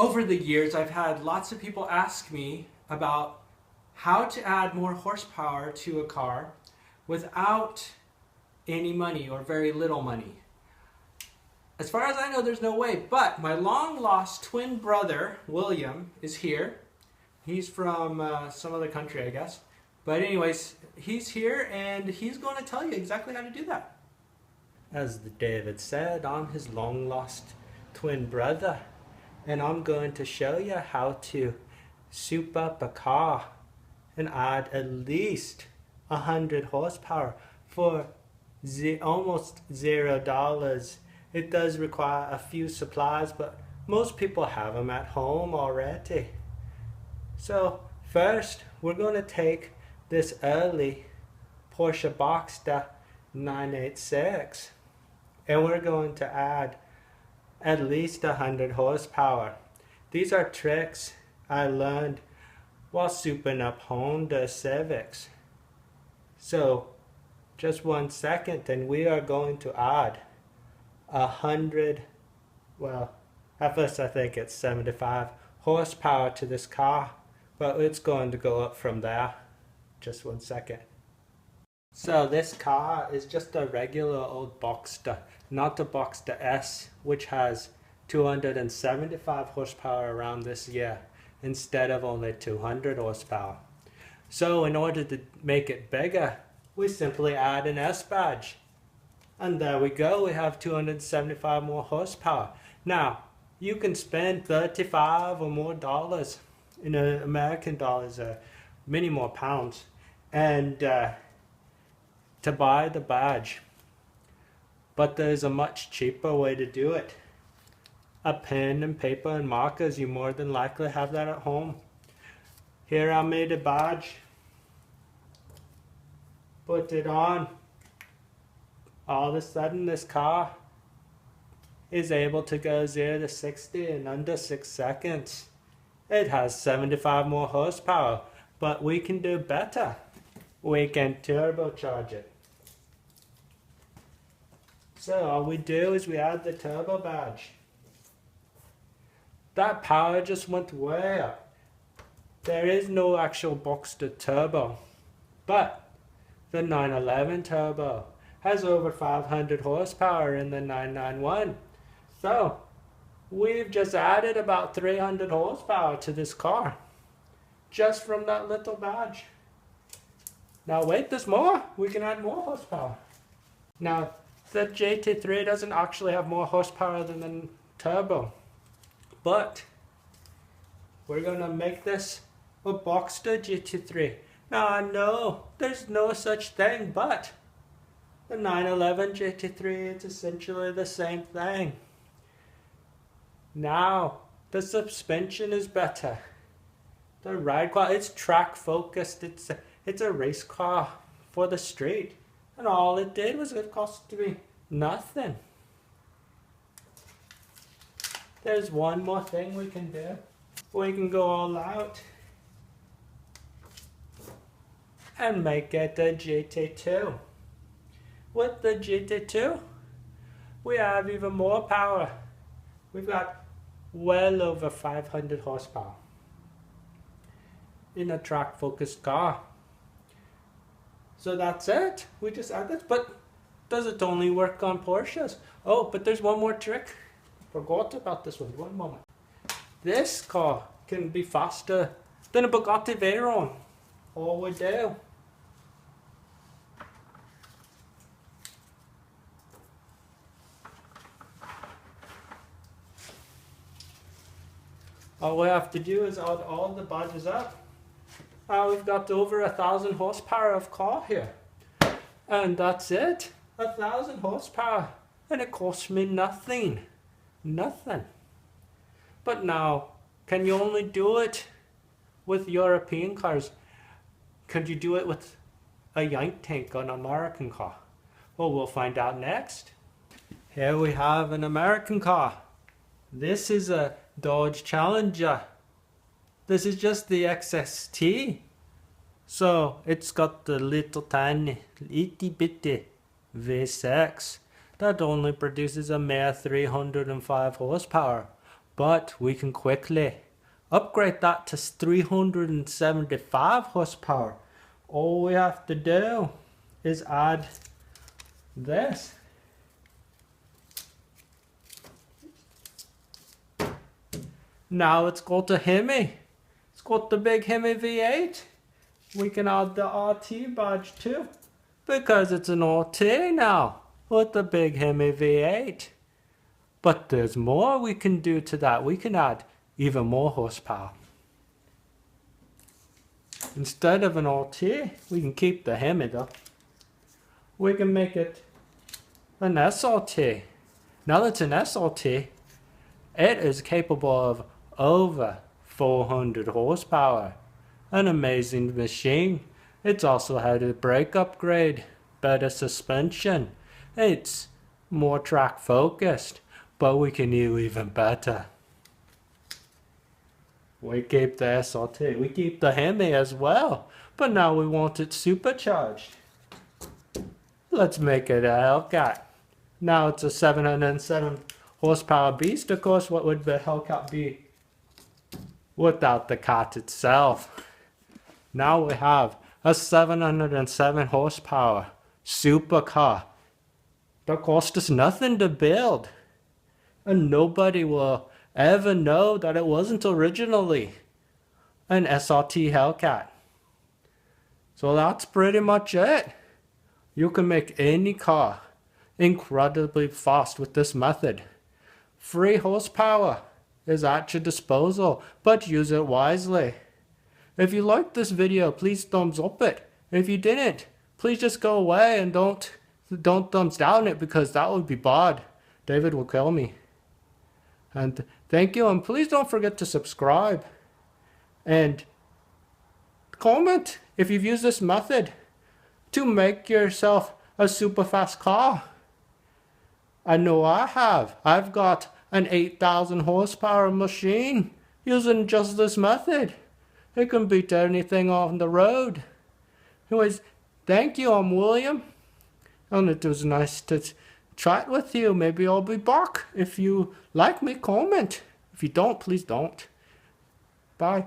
Over the years, I've had lots of people ask me about how to add more horsepower to a car without any money or very little money. As far as I know, there's no way, but my long lost twin brother, William, is here. He's from some other country, I guess. But anyways, he's here and he's going to tell you exactly how to do that. As David said, I'm his long lost twin brother. And I'm going to show you how to soup up a car and add at least 100 horsepower for almost $0. It does require a few supplies, but most people have them at home already. So first, we're going to take this early Porsche Boxster 986 and we're going to add at least 100 horsepower. These are tricks I learned while souping up Honda Civics. So just 1 second and we are going to add 100, well at first I think it's 75 horsepower to this car, but it's going to go up from there. Just 1 second. So this car is just a regular old Boxster, not the Boxster S, which has 275 horsepower around this year instead of only 200 horsepower. So in order to make it bigger, we simply add an S badge. And there we go, we have 275 more horsepower. Now, you can spend $35 or more dollars, in American dollars, many more pounds, and to buy the badge. But there's a much cheaper way to do it. A pen and paper and markers, you more than likely have that at home. Here I made a badge. Put it on. All of a sudden this car is able to go 0 to 60 in under 6 seconds. It has 75 more horsepower, but we can do better. We can turbocharge it. So all we do is we add the turbo badge. That power just went way up. There is no actual Boxster turbo, but the 911 turbo has over 500 horsepower in the 991. So we've just added about 300 horsepower to this car just from that little badge. Now wait, there's more. We can add more horsepower. Now the GT3 doesn't actually have more horsepower than the turbo, but we're going to make this a Boxster GT3. Now I know there's no such thing, but the 911 GT3 is essentially the same thing. Now the suspension is better. The ride quality, it's track focused. It's a race car for the street. And all it did was it cost me nothing. There's one more thing we can do. We can go all out and make it a GT2. With the GT2, we have even more power. We've got well over 500 horsepower in a track-focused car. So that's it. We just add this, but does it only work on Porsches? Oh, but there's one more trick. Forgot about this one moment. This car can be faster than a Bugatti Veyron. All we do, all we have to do is add all the badges up. We've got over 1,000 horsepower of car here. And that's it. 1,000 horsepower. And it costs me nothing. Nothing. But now, can you only do it with European cars? Could you do it with a yank tank on an American car? Well, we'll find out next. Here we have an American car. This is a Dodge Challenger. This is just the XST. So it's got the little tiny itty bitty V6 that only produces a mere 305 horsepower. but we can quickly upgrade that to 375 horsepower. All we have to do is add this. Now it's got a Hemi. It's got the big Hemi V8. We can add the RT badge too, because it's an RT now with the big Hemi V8. But there's more we can do to that. We can add even more horsepower. Instead of an RT, we can keep the Hemi though. We can make it an SRT. Now that it's an SRT, it is capable of over 400 horsepower. An amazing machine. It's also had a brake upgrade, better suspension. It's more track focused, but we can do even better. We keep the SRT, we keep the Hemi as well, but now we want it supercharged. Let's make it a Hellcat. Now it's a 707 horsepower beast. Of course, what would the Hellcat be without the cat itself? Now we have a 707 horsepower supercar that cost us nothing to build, and nobody will ever know that it wasn't originally an SRT Hellcat. So that's pretty much it. You can make any car incredibly fast with this method. 3 horsepower is at your disposal, but use it wisely. If you liked this video, please thumbs up it. If you didn't, please just go away and don't thumbs down it, because that would be bad. David will kill me. And thank you, and please don't forget to subscribe and comment if you've used this method to make yourself a super fast car. I know I have. I've got an 8,000 horsepower machine using just this method. It can beat anything on the road. Anyways, thank you. I'm William, and it was nice to chat with you. Maybe I'll be back. If you like me, comment. If you don't, please don't. Bye.